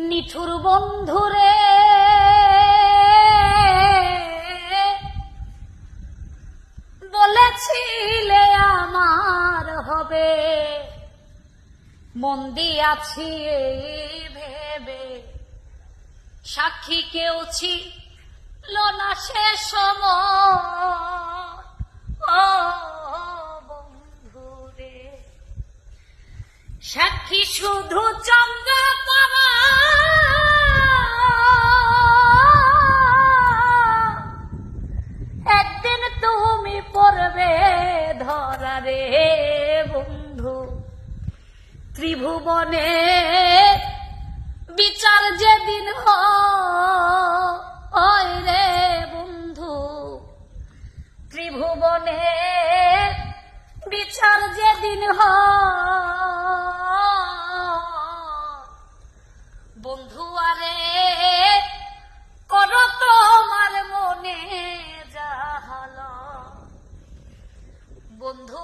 নিঠুর বন্ধুরে বলেছিলে আমার হবে, মন দিয়াছি এই ভেবে সাক্ষী কেউ ছিল না সে সময়। ও বন্ধুরে, সাক্ষী শুধু চন্দ্রতারা, একদিন তুমি পড়বে ধরা রে বন্ধু। ত্রিভুবনে বিচার যেদিন হয় রে বন্ধু, ত্রিভুবনে বিচার যেদিন বন্ধু আরে করো তোমার মনে যাহাল, বন্ধু